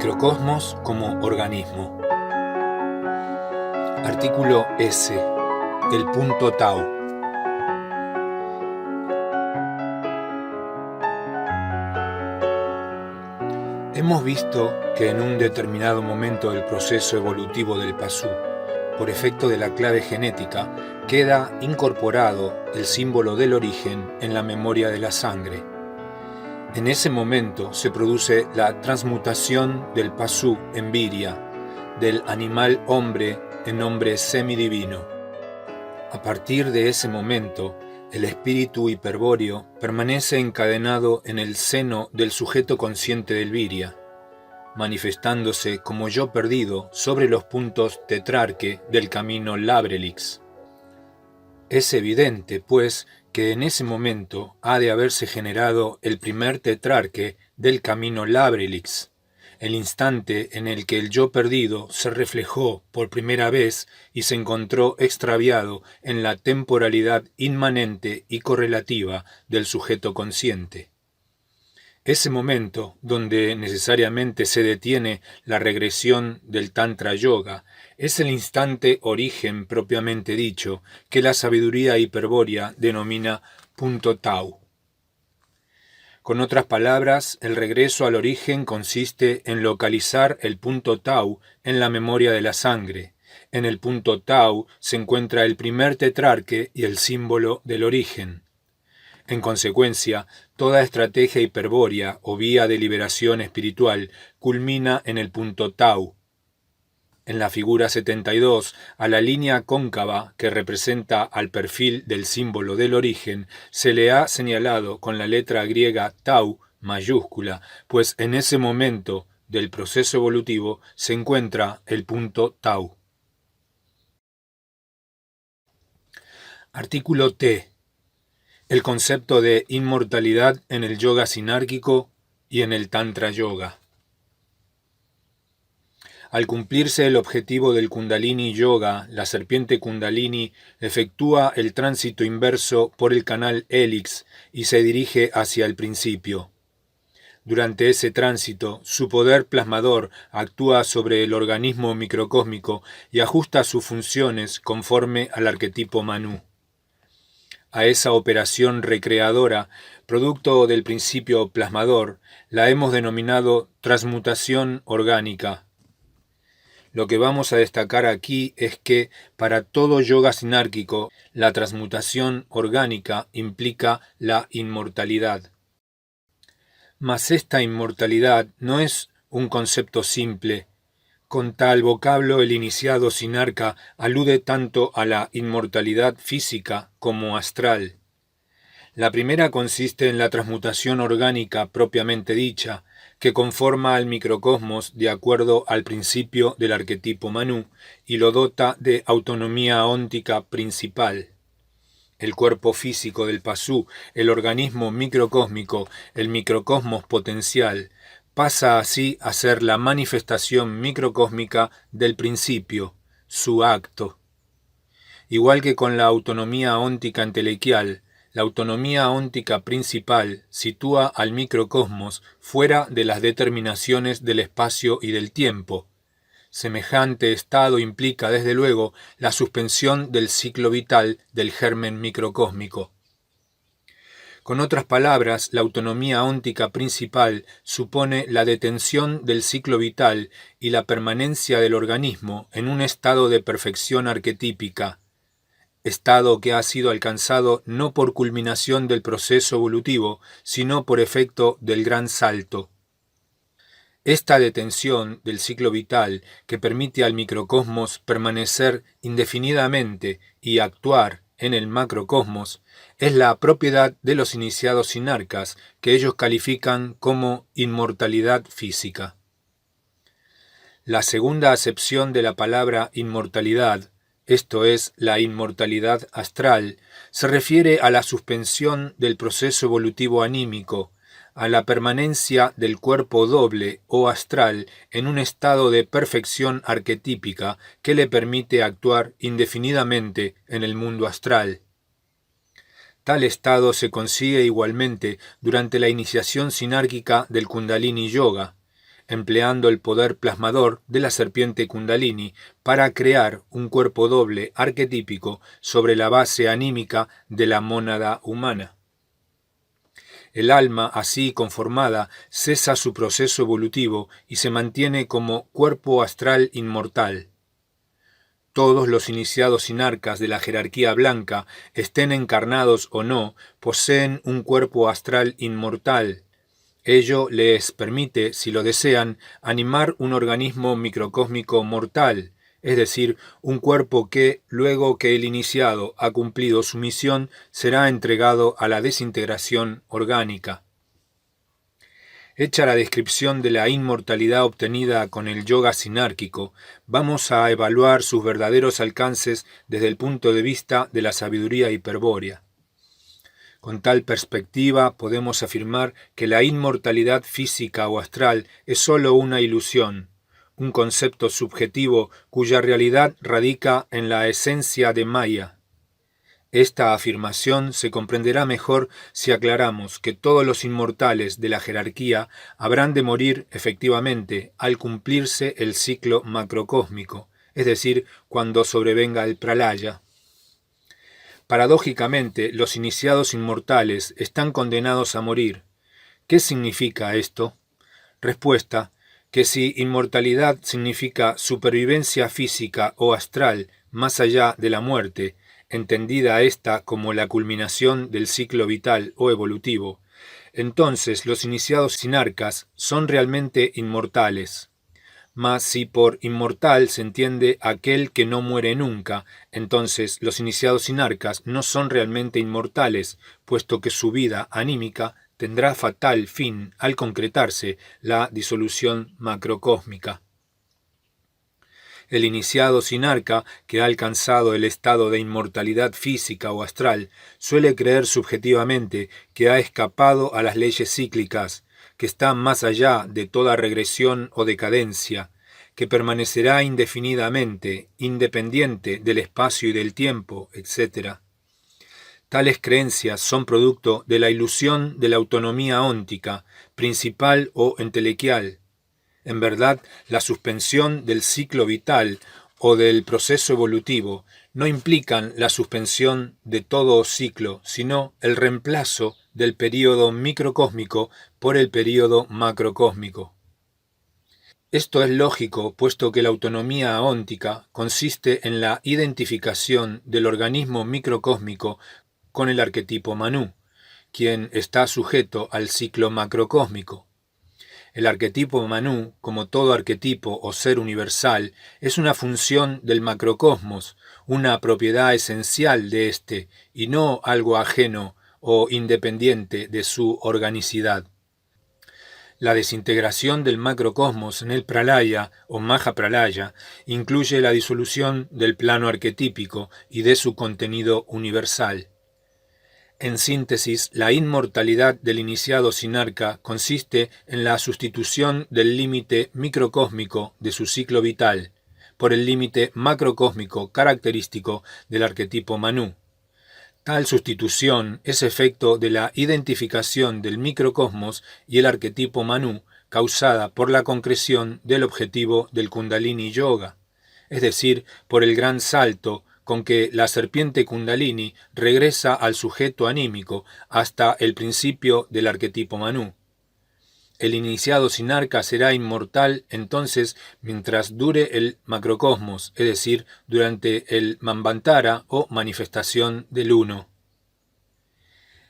Microcosmos como organismo. Artículo S. El punto tau. Hemos visto que en un determinado momento del proceso evolutivo del pasú, por efecto de la clave genética, queda incorporado el símbolo del origen en la memoria de la sangre. En ese momento se produce la transmutación del pasú en viria, del animal hombre en hombre semidivino. A partir de ese momento, el espíritu hiperbóreo permanece encadenado en el seno del sujeto consciente del viria, manifestándose como yo perdido sobre los puntos tetrarque del camino Labrelix. Es evidente, pues, que en ese momento ha de haberse generado el primer tetrarque del camino Labrelix, el instante en el que el yo perdido se reflejó por primera vez y se encontró extraviado en la temporalidad inmanente y correlativa del sujeto consciente. Ese momento, donde necesariamente se detiene la regresión del Tantra Yoga, es el instante origen propiamente dicho, que la sabiduría hiperbórea denomina punto tau. Con otras palabras, el regreso al origen consiste en localizar el punto tau en la memoria de la sangre. En el punto tau se encuentra el primer tetrarque y el símbolo del origen. En consecuencia, toda estrategia hiperbórea o vía de liberación espiritual culmina en el punto tau. En la figura 72, a la línea cóncava que representa al perfil del símbolo del origen, se le ha señalado con la letra griega tau mayúscula, pues en ese momento del proceso evolutivo se encuentra el punto tau. Artículo T. El concepto de inmortalidad en el yoga sinárquico y en el tantra yoga. Al cumplirse el objetivo del Kundalini Yoga, la serpiente Kundalini efectúa el tránsito inverso por el canal Hélix y se dirige hacia el principio. Durante ese tránsito, su poder plasmador actúa sobre el organismo microcósmico y ajusta sus funciones conforme al arquetipo Manu. A esa operación recreadora, producto del principio plasmador, la hemos denominado transmutación orgánica. Lo que vamos a destacar aquí es que para todo yoga sinárquico, la transmutación orgánica implica la inmortalidad. Mas esta inmortalidad no es un concepto simple. Con tal vocablo el iniciado sinarca alude tanto a la inmortalidad física como astral. La primera consiste en la transmutación orgánica propiamente dicha, que conforma al microcosmos de acuerdo al principio del arquetipo Manu y lo dota de autonomía óntica principal. El cuerpo físico del pasú, el organismo microcósmico, el microcosmos potencial, pasa así a ser la manifestación microcósmica del principio, su acto. Igual que con la autonomía óntica entelequial, la autonomía óntica principal sitúa al microcosmos fuera de las determinaciones del espacio y del tiempo. Semejante estado implica, desde luego, la suspensión del ciclo vital del germen microcósmico. Con otras palabras, la autonomía óntica principal supone la detención del ciclo vital y la permanencia del organismo en un estado de perfección arquetípica, estado que ha sido alcanzado no por culminación del proceso evolutivo, sino por efecto del gran salto. Esta detención del ciclo vital que permite al microcosmos permanecer indefinidamente y actuar en el macrocosmos es la propiedad de los iniciados sinarcas, que ellos califican como inmortalidad física. La segunda acepción de la palabra inmortalidad, esto es, la inmortalidad astral, se refiere a la suspensión del proceso evolutivo anímico, a la permanencia del cuerpo doble o astral en un estado de perfección arquetípica que le permite actuar indefinidamente en el mundo astral. Tal estado se consigue igualmente durante la iniciación sinárquica del Kundalini Yoga. empleando el poder plasmador de la serpiente Kundalini para crear un cuerpo doble arquetípico sobre la base anímica de la mónada humana. El alma, así conformada, cesa su proceso evolutivo y se mantiene como cuerpo astral inmortal. Todos los iniciados sinarcas de la jerarquía blanca, estén encarnados o no, poseen un cuerpo astral inmortal. Ello les permite, si lo desean, animar un organismo microcósmico mortal, es decir, un cuerpo que, luego que el iniciado ha cumplido su misión, será entregado a la desintegración orgánica. Hecha la descripción de la inmortalidad obtenida con el yoga sinárquico, vamos a evaluar sus verdaderos alcances desde el punto de vista de la sabiduría hiperbórea. Con tal perspectiva podemos afirmar que la inmortalidad física o astral es sólo una ilusión, un concepto subjetivo cuya realidad radica en la esencia de Maya. Esta afirmación se comprenderá mejor si aclaramos que todos los inmortales de la jerarquía habrán de morir efectivamente al cumplirse el ciclo macrocósmico, es decir, cuando sobrevenga el pralaya. Paradójicamente, los iniciados inmortales están condenados a morir. ¿Qué significa esto? Respuesta: que si inmortalidad significa supervivencia física o astral más allá de la muerte, entendida ésta como la culminación del ciclo vital o evolutivo, entonces los iniciados sinarcas son realmente inmortales. Mas si por inmortal se entiende aquel que no muere nunca, entonces los iniciados sinarcas no son realmente inmortales, puesto que su vida anímica tendrá fatal fin al concretarse la disolución macrocósmica. El iniciado sinarca, que ha alcanzado el estado de inmortalidad física o astral, suele creer subjetivamente que ha escapado a las leyes cíclicas, que está más allá de toda regresión o decadencia, que permanecerá indefinidamente, independiente del espacio y del tiempo, etc. Tales creencias son producto de la ilusión de la autonomía óntica, principal o entelequial. En verdad, la suspensión del ciclo vital o del proceso evolutivo no implican la suspensión de todo ciclo, sino el reemplazo del período microcósmico por el período macrocósmico. Esto es lógico, puesto que la autonomía óntica consiste en la identificación del organismo microcósmico con el arquetipo Manú, quien está sujeto al ciclo macrocósmico. El arquetipo Manú, como todo arquetipo o ser universal, es una función del macrocosmos, una propiedad esencial de éste, y no algo ajeno o independiente de su organicidad. La desintegración del macrocosmos en el pralaya o mahapralaya incluye la disolución del plano arquetípico y de su contenido universal. En síntesis, la inmortalidad del iniciado sinarca consiste en la sustitución del límite microcósmico de su ciclo vital por el límite macrocósmico característico del arquetipo Manú. Tal sustitución es efecto de la identificación del microcosmos y el arquetipo Manú causada por la concreción del objetivo del Kundalini Yoga, es decir, por el gran salto con que la serpiente Kundalini regresa al sujeto anímico hasta el principio del arquetipo Manú. El iniciado sinarca será inmortal entonces mientras dure el macrocosmos, es decir, durante el Manvantara o manifestación del Uno.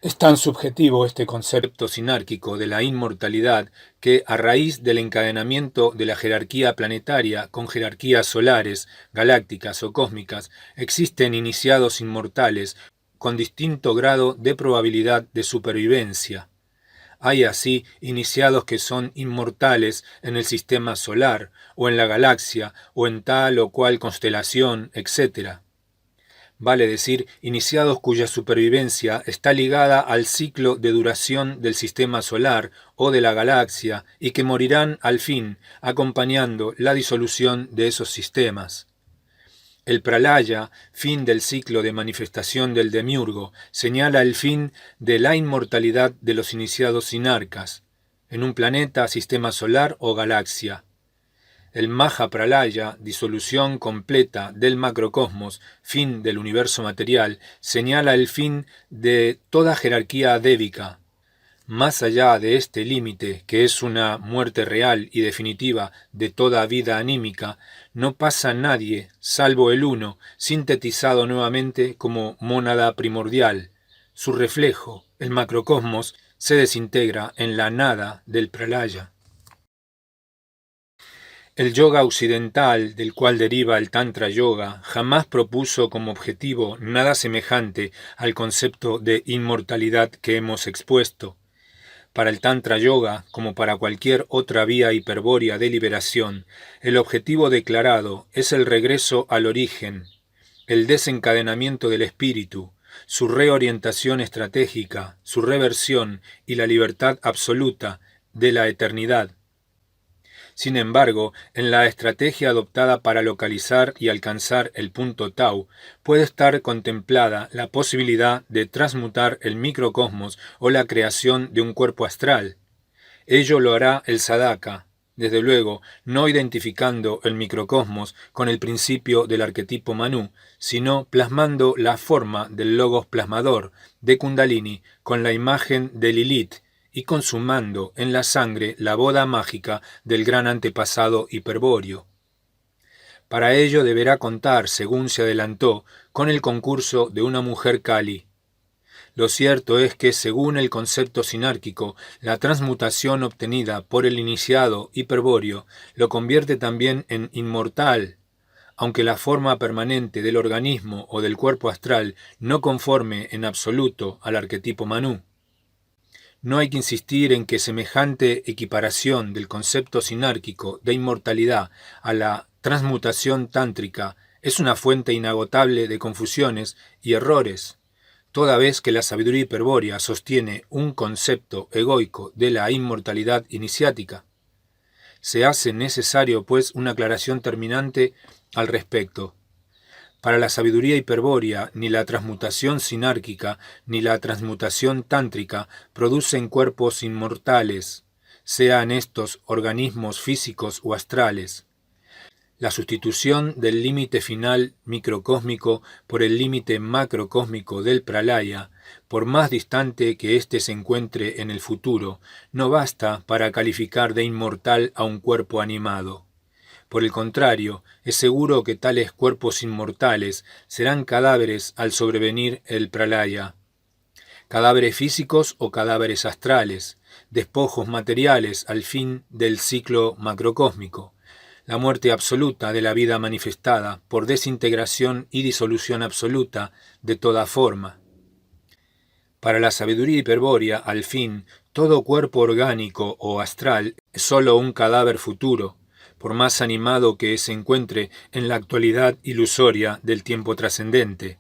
Es tan subjetivo este concepto sinárquico de la inmortalidad que, a raíz del encadenamiento de la jerarquía planetaria con jerarquías solares, galácticas o cósmicas, existen iniciados inmortales con distinto grado de probabilidad de supervivencia. Hay así iniciados que son inmortales en el sistema solar, o en la galaxia, o en tal o cual constelación, etc. Vale decir, iniciados cuya supervivencia está ligada al ciclo de duración del sistema solar o de la galaxia y que morirán al fin, acompañando la disolución de esos sistemas. El pralaya, fin del ciclo de manifestación del demiurgo, señala el fin de la inmortalidad de los iniciados sinarcas. en un planeta, sistema solar o galaxia. El Mahapralaya, disolución completa del macrocosmos, fin del universo material, señala el fin de toda jerarquía dévica. Más allá de este límite, que es una muerte real y definitiva de toda vida anímica, no pasa nadie, salvo el Uno, sintetizado nuevamente como mónada primordial. Su reflejo, el macrocosmos, se desintegra en la nada del pralaya. El yoga occidental, del cual deriva el Tantra Yoga, jamás propuso como objetivo nada semejante al concepto de inmortalidad que hemos expuesto. Para el Tantra Yoga, como para cualquier otra vía hiperbórea de liberación, el objetivo declarado es el regreso al origen, el desencadenamiento del espíritu, su reorientación estratégica, su reversión y la libertad absoluta de la eternidad. Sin embargo, en la estrategia adoptada para localizar y alcanzar el punto tau, puede estar contemplada la posibilidad de transmutar el microcosmos o la creación de un cuerpo astral. Ello lo hará el sadhaka, desde luego no identificando el microcosmos con el principio del arquetipo Manu, sino plasmando la forma del logos plasmador de Kundalini con la imagen de Lilith, y consumando en la sangre la boda mágica del gran antepasado hiperbóreo. Para ello deberá contar, según se adelantó, con el concurso de una mujer Kali. Lo cierto es que, según el concepto sinárquico, la transmutación obtenida por el iniciado hiperbóreo lo convierte también en inmortal, aunque la forma permanente del organismo o del cuerpo astral no conforme en absoluto al arquetipo Manu. No hay que insistir en que semejante equiparación del concepto sinárquico de inmortalidad a la transmutación tántrica es una fuente inagotable de confusiones y errores, toda vez que la sabiduría hiperbórea sostiene un concepto egoico de la inmortalidad iniciática. Se hace necesario, pues, una aclaración terminante al respecto. Para la sabiduría hiperbórea, ni la transmutación sinárquica ni la transmutación tántrica producen cuerpos inmortales, sean estos organismos físicos o astrales. La sustitución del límite final microcósmico por el límite macrocósmico del pralaya, por más distante que éste se encuentre en el futuro, no basta para calificar de inmortal a un cuerpo animado. Por el contrario, es seguro que tales cuerpos inmortales serán cadáveres al sobrevenir el pralaya. Cadáveres físicos o cadáveres astrales, despojos materiales al fin del ciclo macrocósmico, la muerte absoluta de la vida manifestada por desintegración y disolución absoluta de toda forma. Para la sabiduría hiperbórea, al fin, todo cuerpo orgánico o astral es sólo un cadáver futuro, por más animado que se encuentre en la actualidad ilusoria del tiempo trascendente.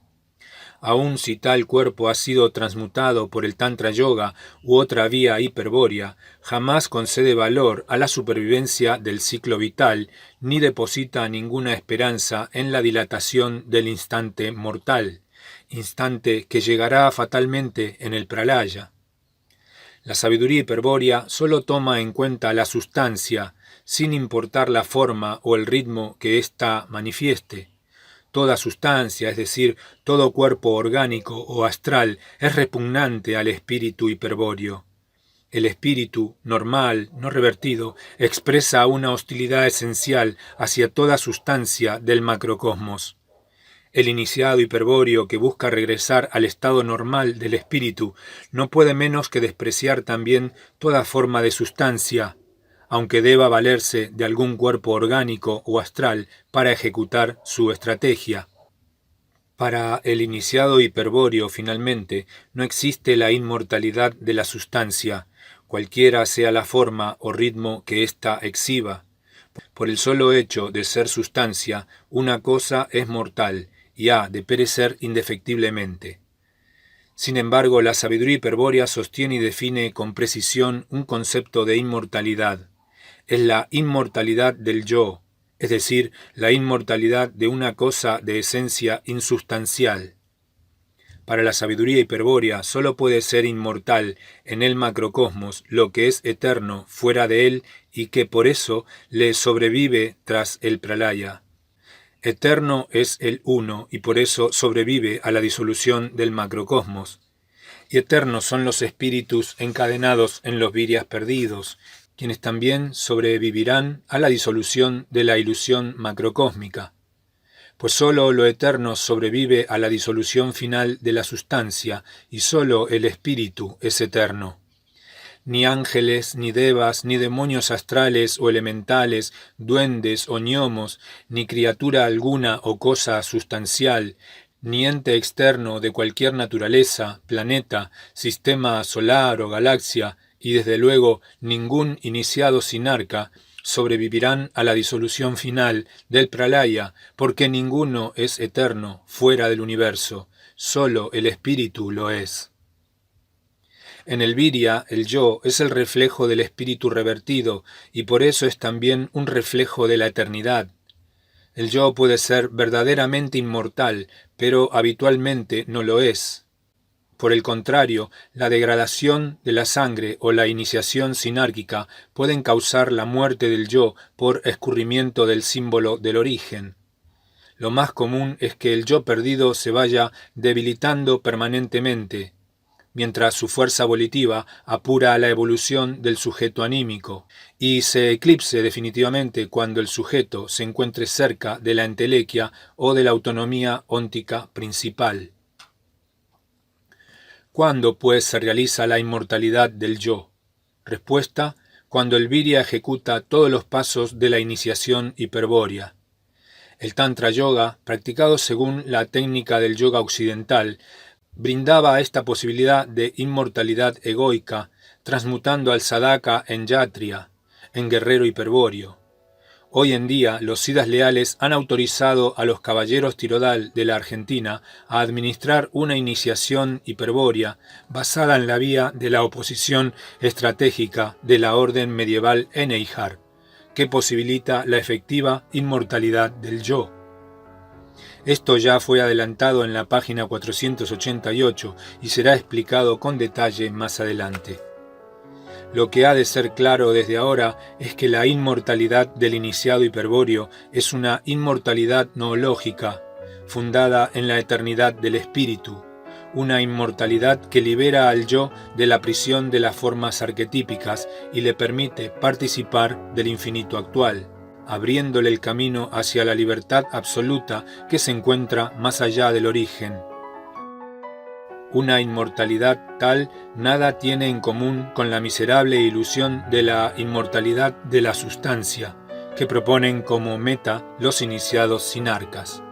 Aun si tal cuerpo ha sido transmutado por el Tantra Yoga u otra vía hiperbórea, jamás concede valor a la supervivencia del ciclo vital, ni deposita ninguna esperanza en la dilatación del instante mortal, instante que llegará fatalmente en el pralaya. La sabiduría hiperbórea solo toma en cuenta la sustancia, sin importar la forma o el ritmo que ésta manifieste. Toda sustancia, es decir, todo cuerpo orgánico o astral, es repugnante al espíritu hiperbóreo. El espíritu, normal, no revertido, expresa una hostilidad esencial hacia toda sustancia del macrocosmos. El iniciado hiperbóreo que busca regresar al estado normal del espíritu no puede menos que despreciar también toda forma de sustancia, aunque deba valerse de algún cuerpo orgánico o astral para ejecutar su estrategia. Para el iniciado hiperbóreo, finalmente, no existe la inmortalidad de la sustancia, cualquiera sea la forma o ritmo que ésta exhiba. Por el solo hecho de ser sustancia, una cosa es mortal y ha de perecer indefectiblemente. Sin embargo, la sabiduría hiperbórea sostiene y define con precisión un concepto de inmortalidad. Es la inmortalidad del yo, es decir, la inmortalidad de una cosa de esencia insustancial. Para la sabiduría hiperbórea solo puede ser inmortal en el macrocosmos lo que es eterno fuera de él y que por eso le sobrevive tras el pralaya. Eterno es el uno y por eso sobrevive a la disolución del macrocosmos. Y eternos son los espíritus encadenados en los virias perdidos, quienes también sobrevivirán a la disolución de la ilusión macrocósmica. Pues sólo lo eterno sobrevive a la disolución final de la sustancia, y sólo el espíritu es eterno. Ni ángeles, ni devas, ni demonios astrales o elementales, duendes o gnomos, ni criatura alguna o cosa sustancial, ni ente externo de cualquier naturaleza, planeta, sistema solar o galaxia, y desde luego ningún iniciado sinarca, sobrevivirán a la disolución final del pralaya, porque ninguno es eterno fuera del universo, solo el espíritu lo es. En el virya, el yo es el reflejo del espíritu revertido, y por eso es también un reflejo de la eternidad. El yo puede ser verdaderamente inmortal, pero habitualmente no lo es. Por el contrario, la degradación de la sangre o la iniciación sinárquica pueden causar la muerte del yo por escurrimiento del símbolo del origen. Lo más común es que el yo perdido se vaya debilitando permanentemente, mientras su fuerza volitiva apura la evolución del sujeto anímico, y se eclipse definitivamente cuando el sujeto se encuentre cerca de la entelequia o de la autonomía óntica principal. ¿Cuándo, pues, se realiza la inmortalidad del yo? Respuesta: cuando el virya ejecuta todos los pasos de la iniciación hiperbórea. El Tantra Yoga, practicado según la técnica del yoga occidental, brindaba esta posibilidad de inmortalidad egoica, transmutando al sadhaka en yatria, en guerrero hiperbóreo. Hoy en día, los siddhas leales han autorizado a los caballeros Tirodal de la Argentina a administrar una iniciación hiperbórea basada en la vía de la oposición estratégica de la orden medieval Einherjar, que posibilita la efectiva inmortalidad del yo. Esto ya fue adelantado en la página 488 y será explicado con detalle más adelante. Lo que ha de ser claro desde ahora es que la inmortalidad del iniciado hiperbóreo es una inmortalidad noológica, fundada en la eternidad del espíritu, una inmortalidad que libera al yo de la prisión de las formas arquetípicas y le permite participar del infinito actual, abriéndole el camino hacia la libertad absoluta que se encuentra más allá del origen. Una inmortalidad tal nada tiene en común con la miserable ilusión de la inmortalidad de la sustancia, que proponen como meta los iniciados sinarcas.